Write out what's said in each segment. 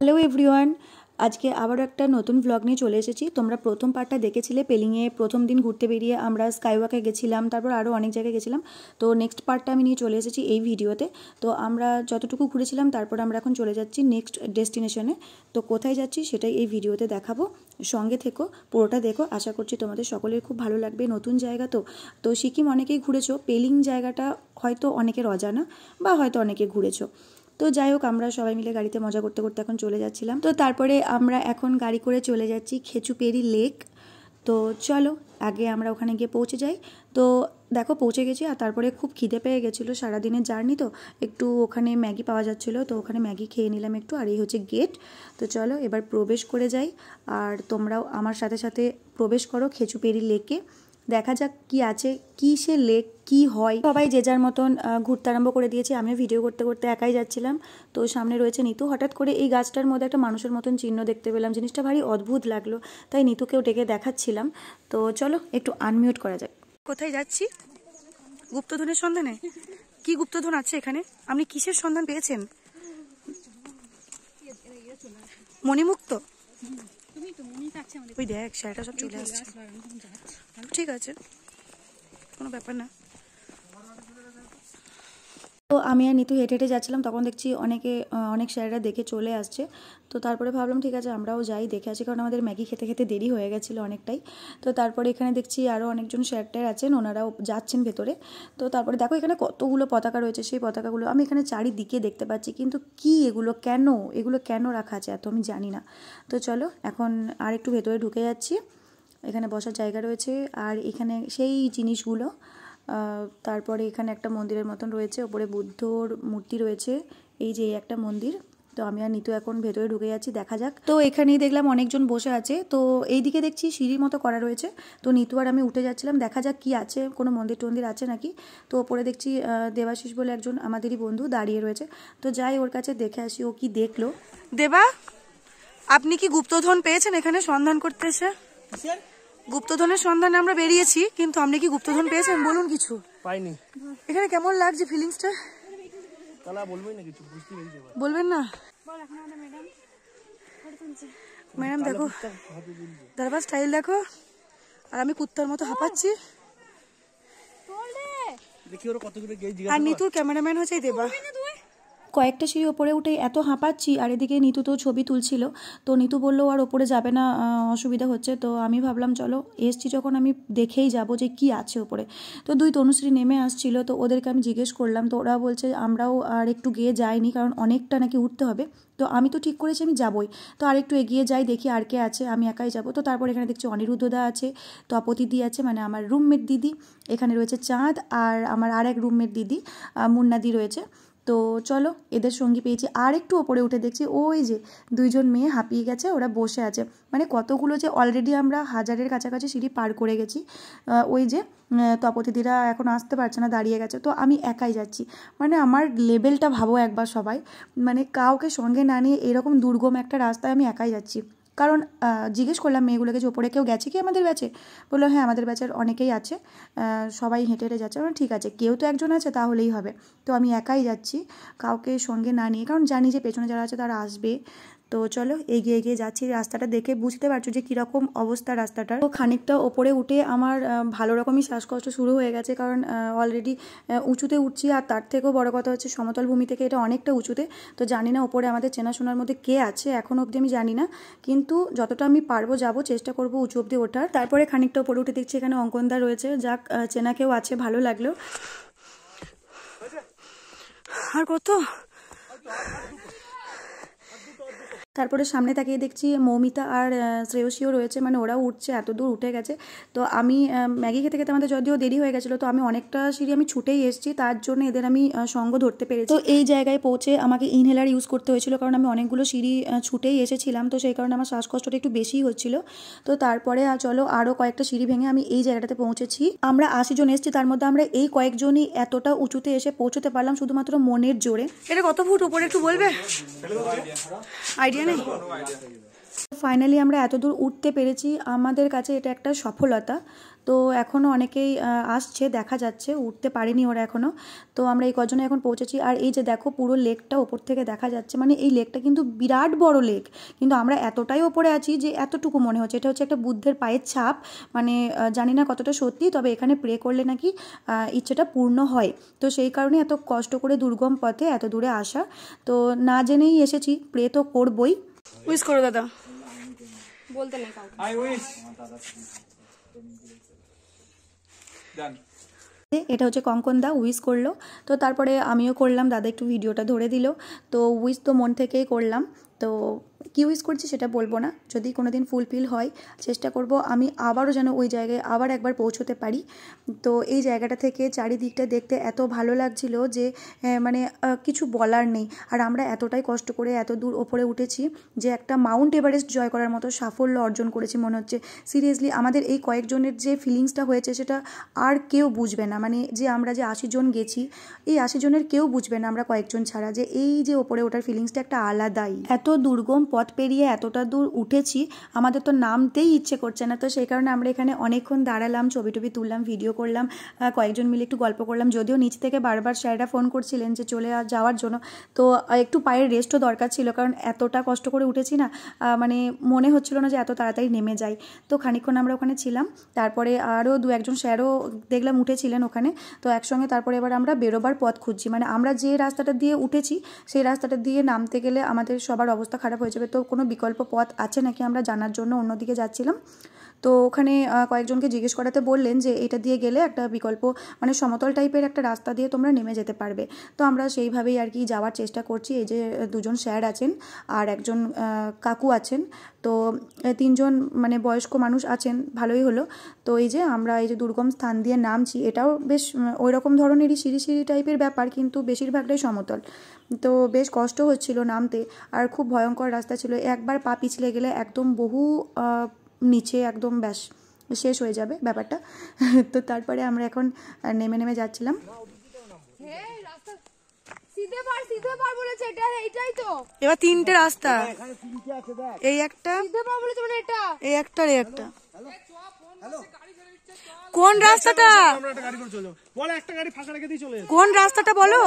Hello everyone, আজকে আবারও একটা নতুন ব্লগ নিয়ে চলে এসেছি। তোমরা প্রথম পার্টটা দেখেছিলে, পেলিংয়ে প্রথম দিন ঘুরতে বেরিয়ে আমরা স্কাইওয়াকে গেছিলাম, তারপর আরও অনেক জায়গায় গেছিলাম। তো নেক্সট পার্টটা আমি নিয়ে চলে এসেছি এই ভিডিওতে। তো আমরা যতটুকু ঘুরেছিলাম তারপর আমরা এখন চলে যাচ্ছি নেক্সট ডেস্টিনেশনে। তো কোথায় যাচ্ছি সেটাই এই ভিডিওতে দেখাবো, সঙ্গে থেকো, পুরোটা দেখো। আশা করছি তোমাদের সকলের খুব ভালো লাগবে। নতুন জায়গা তো সিকিম অনেকেই ঘুরেছো, পেলিং জায়গাটা হয়তো অনেকের অজানা বা হয়তো অনেকে ঘুরেছো। তো যাই হোক, আমরা সবাই মিলে গাড়িতে মজা করতে করতে এখন চলে যাচ্ছিলাম। তো তারপরে আমরা এখন গাড়ি করে চলে যাচ্ছি খেচুপেরি লেক। তো চলো আগে আমরা ওখানে গিয়ে পৌঁছে যাই। তো দেখো পৌঁছে গেছি, আর তারপরে খুব খিদে পেয়ে গেছিলো, সারাদিনের জার্নি তো একটু ওখানে ম্যাগি পাওয়া যাচ্ছিলো, তো ওখানে ম্যাগি খেয়ে নিলাম একটু। আর এই হচ্ছে গেট। তো চলো এবার প্রবেশ করে যাই, আর তোমরাও আমার সাথে সাথে প্রবেশ করো খেচুপেরি লেকে। দেখা যাক কি আছে, কি সে লেক, কি হয়। সবাই যে যার মতন ঘুরতে আরম্ভ করে দিয়েছে। আমিও ভিডিও করতে করতে একাই যাচ্ছিলাম। তো সামনে রয়েছে নিতু। হঠাৎ করে এই গাছটার মধ্যে একটা মানুষের মতন চিহ্ন দেখতে পেলাম, জিনিসটা ভারী অদ্ভুত লাগলো, তাই নিতুকেও ডেকে দেখাচ্ছিলাম। তো চলো একটু আনমিউট করা যাক। কোথায় যাচ্ছি? গুপ্তধনের সন্ধানে। কি গুপ্তধন আছে এখানে? আপনি কিসের সন্ধান পেয়েছেন? মণিমুক্ত। ওই দেখ সেটা সব চলে আসছে। ঠিক আছে, কোনো ব্যাপার না। তো আমি আর নিতু হেঁটে হেঁটে যাচ্ছিলাম, তখন দেখছি অনেক স্যাররা দেখে চলে আসছে। তো তারপরে ভাবলাম ঠিক আছে আমরাও যাই, দেখে আসি, কারণ আমাদের ম্যাগি খেতে খেতে দেরি হয়ে গেছিলো অনেকটাই। তো তারপরে এখানে দেখছি আরও অনেকজন স্যার আছেন, ওনারাও যাচ্ছেন ভেতরে। তো তারপরে দেখো এখানে কতগুলো পতাকা রয়েছে, সেই পতাকাগুলো আমি এখানে চারিদিকে দেখতে পাচ্ছি, কিন্তু কি এগুলো কেন রাখা আছে এত আমি জানি না। তো চলো এখন আর একটু ভেতরে ঢুকে যাচ্ছি। এখানে বসার জায়গা রয়েছে, আর এখানে সেই জিনিসগুলো। তারপরে এখানে একটা মন্দিরের মতন রয়েছে, ওপরে বুদ্ধর মূর্তি রয়েছে, এই যে একটা মন্দির। তো আমি আর নিতু এখন ভেতরে ঢুকে যাচ্ছি, দেখা যাক। তো এখানেই দেখলাম অনেকজন বসে আছে, তো এইদিকে দেখছি সিঁড়ির মতো করা রয়েছে। তো নিতু আর আমি উঠে যাচ্ছিলাম, দেখা যাক কি আছে, কোনো মন্দির টন্দির আছে নাকি। তো ওপরে দেখছি দেবাশিস বলে একজন আমাদেরই বন্ধু দাঁড়িয়ে রয়েছে। তো যাই ওর কাছে দেখে আসি ও কি দেখলো। দেবা, আপনি কি গুপ্তধন পেয়েছেন এখানে সন্ধান করতে এসে? গুপ্তধনের সন্ধানে আমরা বেরিয়েছি, কিন্তু আপনি কি গুপ্তধন পেয়েছেন? বলুন কিছু। পাইনি। এখানে কেমন লাগছে ফিলিংসটা? বলবেন না? ম্যাডাম দেখো, দরবার স্টাইল দেখো, আর আমি কুত্তার মতো হাঁপাচ্ছি। আর নিতুর ক্যামেরাম্যান হচ্ছে দেবা। কয়েকটা সিঁড়ি ওপরে উঠে এত হাঁপাচ্ছি, আর এদিকে নিতু তো ছবি তুলছিল। তো নিতু বললো আর ওপরে যাবে না, অসুবিধা হচ্ছে। তো আমি ভাবলাম চলো এসছি যখন আমি দেখেই যাব যে কি আছে ওপরে। তো দুই তনুশ্রী নেমে আসছিল, তো ওদেরকে আমি জিজ্ঞেস করলাম, তো ওরা বলছে আমরাও আর একটু গিয়ে যাইনি, কারণ অনেকটা নাকি উঠতে হবে। তো আমি তো ঠিক করেছি আমি যাবই, তো আর একটু এগিয়ে যাই, দেখি আর কে আছে, আমি একাই যাব। তো তারপর এখানে দেখছি অনিরুদ্ধদা আছে, তপতি দি আছে, মানে আমার রুমমেট দিদি। এখানে রয়েছে চাঁদ, আর আমার আর এক রুমমেট দিদি মুন্নাদি রয়েছে। তো চলো এদের সঙ্গী পেয়েছি। আর একটু ওপরে উঠে দেখছি ওই যে দুইজন মেয়ে হাঁপিয়ে গেছে, ওরা বসে আছে। মানে কতগুলো যে অলরেডি আমরা 1000-এর কাছাকাছি সিঁড়ি পার করে গেছি। ওই যে তপতিদিরা এখন আসতে পারছে না, দাঁড়িয়ে গেছে। তো আমি একাই যাচ্ছি, মানে আমার লেভেলটা ভাবো একবার সবাই, মানে কাউকে সঙ্গে না নিয়ে এরকম দুর্গম একটা রাস্তায় আমি একাই যাচ্ছি। কারণ জিজ্ঞেস করলাম মেয়েগুলোকে যে ওপরে কেউ গেছে কি আমাদের ব্যাচে? বললো হ্যাঁ আমাদের ব্যাচের অনেকেই আছে, সবাই হেঁটে হেঁটে যাচ্ছে। ঠিক আছে, কেউ তো একজন আছে তাহলেই হবে। তো আমি একাই যাচ্ছি, কাউকে সঙ্গে না নিয়ে, কারণ জানি যে পেছনে যারা আছে তারা আসবে। তো চলো এগিয়ে এগিয়ে যাচ্ছি। রাস্তাটা দেখে বুঝতে পারছো যে কীরকম অবস্থা রাস্তাটার। তো খানিকটা ওপরে উঠে আমার ভালো রকমই শ্বাসকষ্ট শুরু হয়ে গেছে, কারণ অলরেডি উঁচুতে উঠছি, আর তার থেকেও বড় কথা হচ্ছে সমতল ভূমি থেকে এটা অনেকটা উঁচুতে। তো জানি না ওপরে আমাদের চেনাশোনার মধ্যে কে আছে, এখন অবধি আমি জানি না, কিন্তু যতটা আমি পারবো যাবো, চেষ্টা করবো উঁচু অবধি ওঠার। তারপরে খানিকটা ওপরে উঠে দেখছি এখানে অঙ্কনদা রয়েছে, যাক চেনা কেউ আছে, ভালো লাগলো। আর কত? তারপরে সামনে তাকিয়ে দেখছি মৌমিতা আর শ্রেয়সীও রয়েছে, মানে ওরাও উঠছে, এত দূর উঠে গেছে। তো আমি ম্যাগি খেতে খেতে আমাদের যদিও দেরি হয়ে গেছিলো, তো আমি অনেকটা সিঁড়ি আমি ছুটেই এসেছি, তার জন্য এদের আমি সঙ্গ ধরতে পেরেছি। তো এই জায়গায় পৌঁছে আমাকে ইনহেলার ইউজ করতে হয়েছিল, কারণ আমি অনেকগুলো সিঁড়ি ছুটেই এসেছিলাম, তো সেই কারণে আমার শ্বাসকষ্টটা একটু বেশিই হচ্ছিলো। তো তারপরে চলো আরও কয়েকটা সিঁড়ি ভেঙে আমি এই জায়গাটাতে পৌঁছেছি। আমরা 80 জন এসেছি, তার মধ্যে আমরা এই কয়েকজনই এতটা উঁচুতে এসে পৌঁছতে পারলাম শুধুমাত্র মনের জোরে। এটা কত ফুট উপরে একটু বলবে? আইডিয়া নেই। ফাইনালি আমরা এত দূর উঠতে পেরেছি, আমাদের কাছে এটা একটা সফলতা। তো এখনও অনেকেই আসছে, দেখা যাচ্ছে, উঠতে পারেনি ওরা এখনও। তো আমরা এই কজনে এখন পৌঁছেছি। আর এই যে দেখো পুরো লেকটা ওপর থেকে দেখা যাচ্ছে, মানে এই লেকটা কিন্তু বিরাট বড় লেক, কিন্তু আমরা এতটাই ওপরে আছি যে এতটুকু মনে হচ্ছে। এটা হচ্ছে একটা বুদ্ধের পায়ের ছাপ, মানে জানি না কতটা সত্যি, তবে এখানে প্রে করলে নাকি ইচ্ছেটা পূর্ণ হয়। তো সেই কারণে এত কষ্ট করে দুর্গম পথে এত দূরে আসা। তো না জেনেই এসেছি, প্রে তো করবই। উইশ করো দাদা, বলতে নেই কাউকে। I wish. এটা হচ্ছে কঙ্কন দা উইশ করলো, তো তারপরে আমিও করলাম, দাদা একটু ভিডিওটা ধরে দিল। তো উইশ তো মন থেকেই করলাম। তো কী উইশ করছি সেটা বলবো না, যদি কোনো দিন ফুলফিল হয় চেষ্টা করব আমি আবারও যেন ওই জায়গায় আবার একবার পৌঁছতে পারি। তো এই জায়গাটা থেকে চারিদিকটা দেখতে এত ভালো লাগছিল যে মানে কিছু বলার নেই। আর আমরা এতটাই কষ্ট করে এত দূর ওপরে উঠেছি যে একটা মাউন্ট এভারেস্ট জয় করার মতো সাফল্য অর্জন করেছি মনে হচ্ছে। সিরিয়াসলি আমাদের এই কয়েকজনের যে ফিলিংসটা হয়েছে সেটা আর কেউ বুঝবে না, মানে যে আমরা যে 80 জন গেছি, এই 80 জনের কেউ বুঝবে না আমরা কয়েকজন ছাড়া, যে এই যে ওপরে ওঠার ফিলিংসটা একটা আলাদাই। এত দুর্গম পথ পেরিয়ে এতটা দূর উঠেছি, আমাদের তো নামতেই ইচ্ছে করছে না। তো সেই কারণে আমরা এখানে অনেকক্ষণ দাঁড়ালাম, ছবি টবি তুললাম, ভিডিও করলাম, কয়েকজন মিলে একটু গল্প করলাম। যদিও নিচ থেকে বারবার স্যাররা ফোন করছিলেন যে চলে যাওয়ার জন্য, তো একটু পায়ের রেস্টও দরকার ছিল, কারণ এতটা কষ্ট করে উঠেছি না, মানে মনে হচ্ছিল না যে এত তাড়াতাড়ি নেমে যাই। তো খানিকক্ষণ আমরা ওখানে ছিলাম, তারপরে আরও 2-1 স্যারও দেখলাম উঠেছিলেন ওখানে। তো একসঙ্গে তারপরে এবার আমরা বেরোবার পথ খুঁজছি, মানে আমরা যে রাস্তাটা দিয়ে উঠেছি সেই রাস্তাটা দিয়ে নামতে গেলে আমাদের সবার অবস্থা খারাপ হয়ে যাবে। তো কোনো বিকল্প পথ আছে নাকি আমরা জানার জন্য অন্যদিকে যাচ্ছিলাম। তো ওখানে কয়েকজনকে জিজ্ঞেস করাতে বললেন যে এটা দিয়ে গেলে একটা বিকল্প, মানে সমতল টাইপের একটা রাস্তা দিয়ে তোমরা নেমে যেতে পারবে। তো আমরা সেইভাবেই আর কি যাওয়ার চেষ্টা করছি। এই যে 2জন স্যার আছেন আর একজন কাকু আছেন, তো 3জন মানে বয়স্ক মানুষ আছেন, ভালোই হলো। তো এই যে আমরা এই যে দুর্গম স্থান দিয়ে নামছি, এটাও বেশ ওই রকম ধরনেরই সিঁড়ি সিঁড়ি টাইপের ব্যাপার, কিন্তু বেশিরভাগটাই সমতল। তো বেশ কষ্ট হচ্ছিল নামতে, আর খুব ভয়ঙ্কর রাস্তা ছিল। একবার পা পিছলে গেলে একদম বহু নিচে একদম ব্যাস শেষ হয়ে যাবে ব্যাপারটা। তো তারপরে আমরা এখন নেমে নেমে যাচ্ছিলাম। এবার 3টে রাস্তা, এই একটা, এই একটা, এই একটা। কোন রাস্তাটা, কোন রাস্তাটা বলো?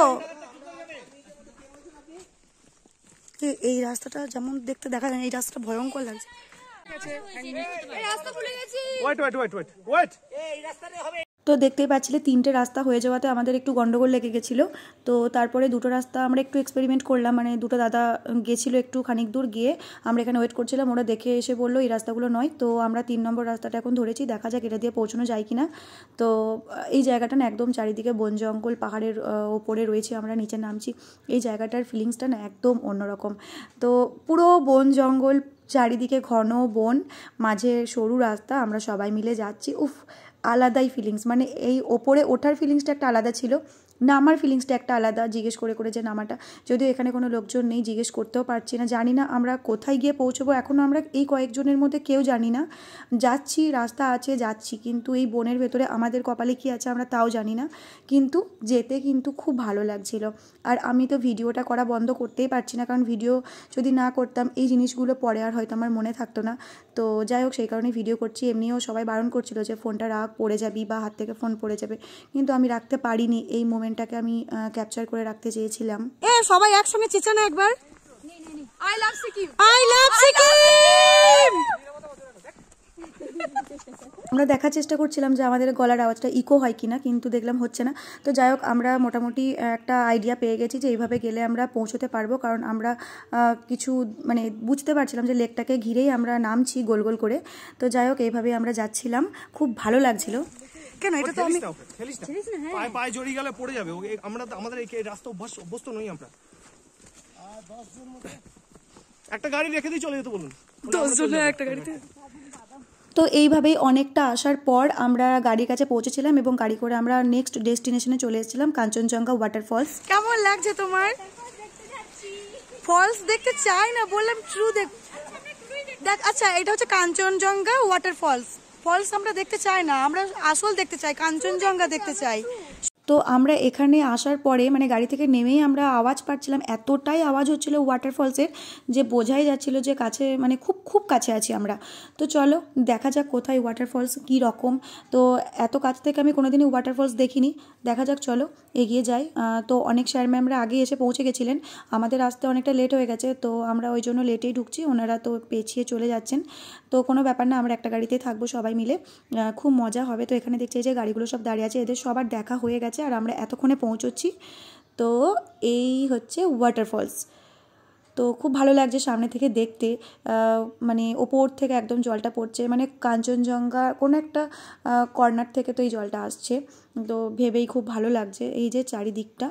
এই রাস্তাটা যেমন দেখতে দেখা যায়, এই রাস্তাটা ভয়ঙ্কর লাগছে। তো দেখতেই পাচ্ছিলে 3টে রাস্তা হয়ে যাওয়াতে আমাদের একটু গন্ডগোল লেগে গেছিলো। তো তারপরে 2টো রাস্তা আমরা একটু এক্সপেরিমেন্ট করলাম, মানে 2টো দাদা গেছিলো একটু খানিক দূর, গিয়ে আমরা এখানে ওয়েট করছিলাম, ওরা দেখে এসে বললো এই রাস্তাগুলো নয়। তো আমরা 3 নম্বর রাস্তাটা এখন ধরেছি, দেখা যাক এটা দিয়ে পৌঁছানো যায় কিনা। তো এই জায়গাটা না একদম চারিদিকে বন জঙ্গল, পাহাড়ের ওপরে রয়েছে, আমরা নিচে নামছি। এই জায়গাটার ফিলিংসটা না একদম অন্যরকম। তো পুরো বন জঙ্গল, চারিদিকে ঘন বন, মাঝে সরু রাস্তা, আমরা সবাই মিলে যাচ্ছি। উফ, আলাদাই ফিলিংস, মানে এই ওপরে ওঠার ফিলিংসটা একটা আলাদা ছিল, নামার ফিলিংসটা একটা আলাদা। জিজ্ঞেস করে করে যে নামাটা, যদিও এখানে কোনো লোকজন নেই, জিজ্ঞেস করতেও পারছি না, জানি না আমরা কোথায় গিয়ে পৌঁছবো। এখনও আমরা এই কয়েকজনের মধ্যে কেউ জানি না, যাচ্ছি, রাস্তা আছে, যাচ্ছি, কিন্তু এই বনের ভেতরে আমাদের কপালে কী আছে আমরা তাও জানি না। কিন্তু যেতে কিন্তু খুব ভালো লাগছিল। আর আমি তো ভিডিওটা করা বন্ধ করতেই পারছি না, কারণ ভিডিও যদি না করতাম এই জিনিসগুলো পরে আর হয়তো আমার মনে থাকতো না। তো যাই হোক, সেই কারণে ভিডিও করছি। এমনিও সবাই বারণ করছিল যে ফোনটা রাখ, পড়ে যাবি বা হাত থেকে ফোন পড়ে যাবে, কিন্তু আমি রাখতে পারিনি। এই মোমেন্টটাকে আমি ক্যাপচার করে রাখতে চেয়েছিলাম। সবাই একসঙ্গে চেঁচানো একবার, I love Sikkim, I love Sikkim. আমরা দেখার চেষ্টা করছিলাম যে আমাদের গলার আওয়াজটা ইকো হয় কিনা, কিন্তু দেখলাম হচ্ছে না। তো যাই হোক, আমরা মোটামুটি একটা আইডিয়া পেয়ে গেছি যে এইভাবে গেলে আমরা পৌঁছতে পারবো, কারণ আমরা কিছু মানে বুঝতে পারছিলাম যে লেকটাকে ঘিরেই আমরা নামছি গোল গোল করে। তো যাই হোক, এইভাবে আমরা যাচ্ছিলাম, খুব ভালো লাগছিল। কেন এটা তো আমি পায়ে জড়িয়ে গেলে পড়ে যাবে, আমরা আমাদের এই রাস্তা অভ্যস্ত নই আমরা। একটা গাড়ি রেখে দিয়ে চলে যেতে বলুন, 10 জনের একটা গাড়িতে। তো এইভাবেই অনেকটা আসার পর আমরা গাড়ির কাছে পৌঁছেছিলাম এবং গাড়ি করে আমরা নেক্সট ডেস্টিনেশনে চলে এসেছিলাম, কাঞ্চনজঙ্ঘা ওয়াটারফলস। কেমন লাগছে তোমার? ফলস দেখতে চাই না বললাম, ট্রু দেখ। আচ্ছা, এটা হচ্ছে কাঞ্চনজঙ্ঘা ওয়াটারফলস। ফলস আমরা দেখতে চাই না, আমরা আসল দেখতে চাই, কাঞ্চনজঙ্ঘা দেখতে চাই। তো আমরা এখানে আসার পরে মানে গাড়ি থেকে নেমেই আমরা আওয়াজ পাচ্ছিলাম, এতটাই আওয়াজ হচ্ছিল ওয়াটারফলসের যে বোঝাই যাচ্ছিল যে কাছে মানে খুব খুব কাছে আছি আমরা। তো চলো দেখা যাক কোথায় ওয়াটারফলস কী রকম। তো এত কাছ থেকে আমি কোনোদিনই ওয়াটারফলস দেখিনি, দেখা যাক চলো এগিয়ে যাই। তো অনেক স্যার ম্যামরা আগে এসে পৌঁছে গেছিলেন, আমাদের আসতে অনেকটা লেট হয়ে গেছে, তো আমরা ওই জন্য লেটেই ঢুকছি, ওনারা তো পেছিয়ে চলে যাচ্ছেন। তো কোনো ব্যাপার না, আমরা একটা গাড়িতেই থাকবো সবাই মিলে, খুব মজা হবে। তো এখানে দেখছি যে গাড়িগুলো সব দাঁড়িয়ে আছে, এদের সবার দেখা হয়ে গেছে আর আমরা এতক্ষণে পৌঁছচ্ছি। তো এই হচ্ছে ওয়াটারফলস। তো খুব ভালো লাগছে সামনে থেকে দেখতে, মানে ওপর থেকে একদম জলটা পড়ছে, মানে কাঞ্চনজঙ্ঘা কোনো একটা কর্নার থেকে তো এই জলটা আসছে, তো ভেবেই খুব ভালো লাগছে। এই যে চারিদিকটা,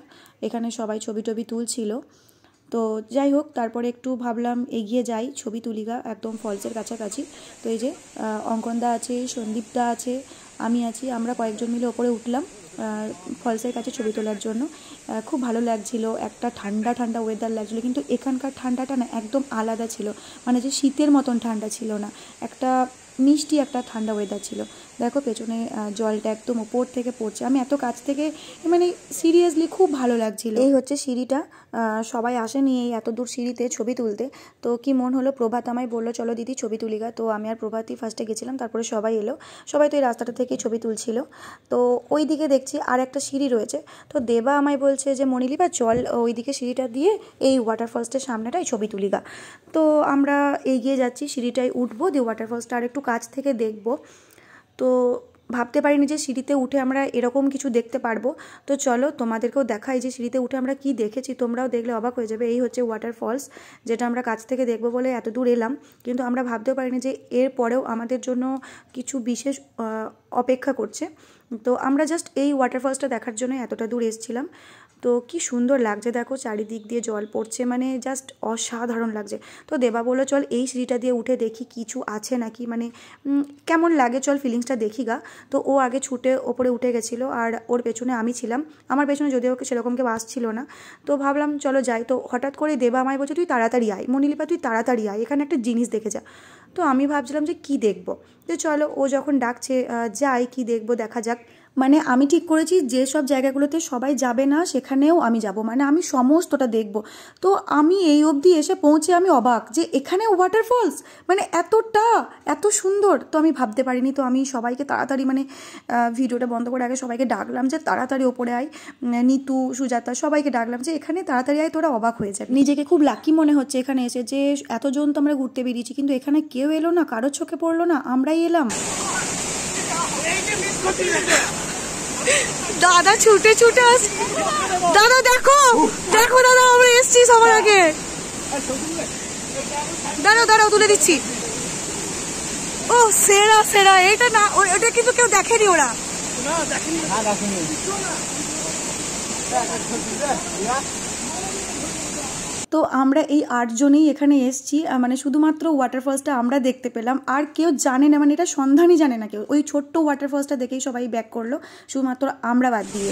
এখানে সবাই ছবি টবি তুলছিল। তো যাই হোক, তারপরে একটু ভাবলাম এগিয়ে যাই, ছবি তুলিগা একদম ফলসের কাছাকাছি। তো এই যে অঙ্কনদা আছে, সন্দীপদা আছে, আমি আছি, আমরা কয়েকজন মিলে ওপরে উঠলাম ফলসের কাছে ছবি তোলার জন্য। খুব ভালো লাগছিল, একটা ঠান্ডা ঠান্ডা ওয়েদার লাগছিলো, কিন্তু এখানকার ঠান্ডাটা না একদম আলাদা ছিল, মানে যে শীতের মতন ঠান্ডা ছিল না, একটা মিষ্টি একটা ঠান্ডা ওয়েদার ছিল। দেখো পেছনে জলটা একদম ওপর থেকে পড়ছে, আমি এত কাছ থেকে মানে সিরিয়াসলি খুব ভালো লাগছিল। এই হচ্ছে সিঁড়িটা, সবাই আসেনি এই এত দূর সিঁড়িতে ছবি তুলতে। তো কি মন হলো, প্রভাত আমায় বললো চলো দিদি ছবি তুলিগা। তো আমি আর প্রভাতই ফার্স্টে গেছিলাম, তারপরে সবাই এলো, সবাই তো এই রাস্তাটা থেকেই ছবি তুলছিল। তো ওই দিকে দেখছি আর একটা সিঁড়ি রয়েছে, তো দেবা আমায় বলছে যে মণিলিপা চল ওই দিকে সিঁড়িটা দিয়ে এই ওয়াটারফলসটার সামনেটাই ছবি তুলিগা। তো আমরা এগিয়ে যাচ্ছি, সিঁড়িটায় উঠবো, দিয়ে ওয়াটারফলসটা আর একটু কাছ থেকে দেখবো। তো ভাবতে পারিনি যে সিঁড়িতে উঠে আমরা এরকম কিছু দেখতে পারবো। তো চলো তোমাদেরকেও দেখাই যে সিঁড়িতে উঠে আমরা কি দেখেছি, তোমরাও দেখলে অবাক হয়ে যাবে। এই হচ্ছে ওয়াটারফলস, যেটা আমরা কাছ থেকে দেখবো বলে এত দূর এলাম, কিন্তু আমরা ভাবতেও পারিনি যে এর পরেও আমাদের জন্য কিছু বিশেষ অপেক্ষা করছে। তো আমরা জাস্ট এই ওয়াটারফলসটা দেখার জন্য এতটা দূর এসেছিলাম। তো কি সুন্দর লাগছে দেখো, চারিদিক দিয়ে জল পড়ছে, মানে জাস্ট অসাধারণ লাগছে। তো দেবা বললো চল এই সিঁড়িটা দিয়ে উঠে দেখি কিছু আছে নাকি, মানে কেমন লাগে, চল ফিলিংসটা দেখি গা। তো ও আগে ছুটে ওপরে উঠে গেছিলো আর ওর পেছনে আমি ছিলাম, আমার পেছনে যদিও ওকে সেরকম কেউ আসছিল না। তো ভাবলাম চলো যাই। তো হঠাৎ করে দেবা আমায় বলছে তুই তাড়াতাড়ি আয় মণিলিপা, তুই তাড়াতাড়ি আয়, এখানে একটা জিনিস দেখে যা। তো আমি ভাবছিলাম যে কি দেখবো, তো চলো ও যখন ডাকছে যাই, কি দেখবো দেখা যাক। মানে আমি ঠিক করেছি যে সব জায়গাগুলোতে সবাই যাবে না সেখানেও আমি যাব, মানে আমি সমস্তটা দেখব। তো আমি এই অবধি এসে পৌঁছে আমি অবাক যে এখানে ওয়াটারফলস, মানে এত সুন্দর, তো আমি ভাবতে পারিনি। তো আমি সবাইকে তাড়াতাড়ি মানে ভিডিওটা বন্ধ করে আগে সবাইকে ডাকলাম যে তাড়াতাড়ি ওপরে আয়, নিতু সুজাতা সবাইকে ডাকলাম যে এখানে তাড়াতাড়ি আয়, তোরা অবাক হয়ে যাবে। নিজেকে খুব লাকি মনে হচ্ছে এখানে এসে, যে এতজন তো আমরা ঘুরতে বেরিয়েছি কিন্তু এখানে কেউ এলো না, কারোর চোখে পড়লো না, আমরাই এলাম। দাদা ছুটে ছুটে আস, দাদা দেখো দেখো দাদা আমরা এসছি সবার আগে, দাঁড়াও তুলে দিচ্ছি। ও সেরা সেরা, এটা না ওটা কিন্তু কেউ দেখেনি, ওরা তো আমরা এই 8 জনেই এখানে এসছি, মানে শুধুমাত্র ওয়াটারফলসটা আমরা দেখতে পেলাম, আর কেউ জানে না, মানে এটা সন্ধানই জানে না কেউ। ওই ছোট্ট ওয়াটারফলসটা দেখেই সবাই ব্যাক করলো, শুধুমাত্র আমরা বাদ দিয়ে।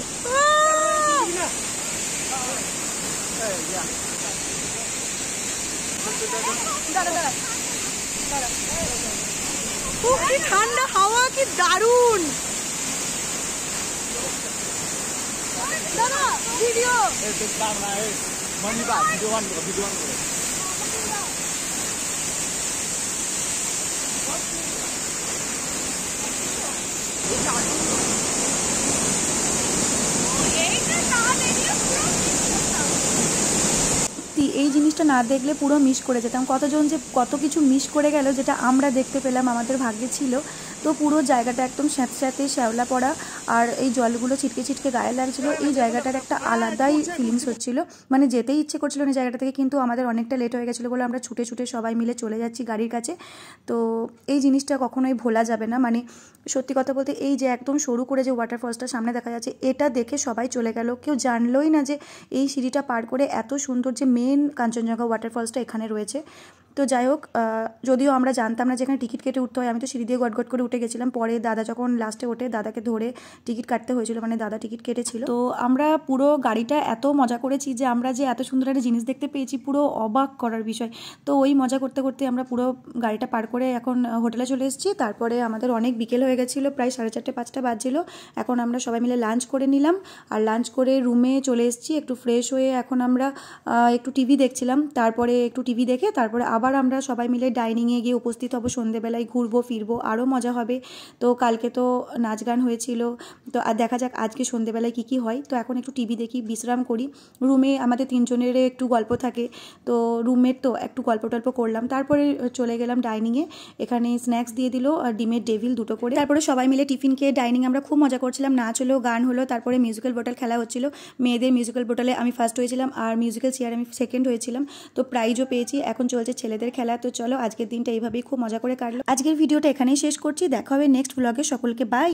কি ঠান্ডা হাওয়া, কি দারুণ। দাদা ভিডিও ভিডিও অন করো। এই জিনিসটা না দেখলে পুরো মিস করে যেতাম, কতজন যে কত কিছু মিস করে গেল যেটা আমরা দেখতে পেলাম, আমাদের ভাগ্যে ছিল। তো পুরো জায়গাটা একদম স্যাঁতস্যাঁতে শ্যাওলা পড়া, আর এই জলগুলো ছিটকে ছিটকে গায়ে লাগছিলো, এই জায়গাটার একটা আলাদাই ফিলিংস হচ্ছিলো, মানে যেতেই ইচ্ছে করছিল না জায়গাটা থেকে, কিন্তু আমাদের অনেকটা লেট হয়ে গেছিলো বলে আমরা ছুটে ছুটে সবাই মিলে চলে যাচ্ছি গাড়ির কাছে। তো এই জিনিসটা কখনোই ভোলা যাবে না, মানে সত্যি কথা বলতে এই যে একদম সরু করে যে ওয়াটারফলসটা সামনে দেখা যাচ্ছে, এটা দেখে সবাই চলে গেল, কেউ জানলোই না যে এই সিঁড়িটা পার করে এত সুন্দর যে মেন কাঞ্চনজঙ্ঘা ওয়াটারফলসটা এখানে রয়েছে। তো যাই হোক, যদিও আমরা জানতাম না যেখানে টিকিট কেটে উঠতে হয়, আমি তো সিঁড়ি দিয়ে গটগট করে উঠে গেছিলাম। পরে দাদা যখন লাস্টে ওঠে, দাদাকে ধরে টিকিট কাটতে হয়েছিল, মানে দাদা টিকিট কেটেছিল। তো আমরা পুরো গাড়িটা এত মজা করেছি যে আমরা যে এত সুন্দর একটা জিনিস দেখতে পেয়েছি, পুরো অবাক করার বিষয়। তো ওই মজা করতে করতে আমরা পুরো গাড়িটা পার করে এখন হোটেলে চলে এসেছি। তারপরে আমাদের অনেক বিকেল হয়ে গেছিলো, প্রায় 4:30-5টা বাজছিল। এখন আমরা সবাই মিলে লাঞ্চ করে নিলাম, আর লাঞ্চ করে রুমে চলে এসেছি একটু ফ্রেশ হয়ে। এখন আমরা একটু টিভি দেখছিলাম, তারপরে একটু টিভি দেখে তারপরে আবার আমরা সবাই মিলে ডাইনিংয়ে গিয়ে উপস্থিত হব। সন্ধেবেলায় ঘুরবো ফিরবো, আরও মজা হবে। তো কালকে তো নাচ গান হয়েছিল, তো আর দেখা যাক আজকে সন্ধেবেলায় কী কী হয়। তো এখন একটু টিভি দেখি, বিশ্রাম করি। রুমে আমাদের 3 জনের একটু গল্প থাকে, তো রুমমেট তো একটু গল্প টল্প করলাম। তারপরে চলে গেলাম ডাইনিংয়ে, এখানে স্ন্যাক্স দিয়ে দিল আর ডিমের ডেভিল 2টো করে। তারপরে সবাই মিলে টিফিন খেয়ে ডাইনিং আমরা খুব মজা করছিলাম, নাচ হলো, গান হলো, তারপরে মিউজিক্যাল বোটাল খেলা হচ্ছিল। মেয়েদের মিউজিক্যাল বোটালে আমি ফার্স্ট হয়েছিলাম আর মিউজিক্যাল চেয়ারে আমি সেকেন্ড হয়েছিলাম, তো প্রাইজও পেয়েছি। এখন চলছে ছেলেদের খেলা। তো চলো আজকের দিনটা এইভাবেই খুব মজা করে কাটলো। আজকের ভিডিওটা এখানেই শেষ করছি, দেখা হবে নেক্সট ব্লগে। সকলকে বাই।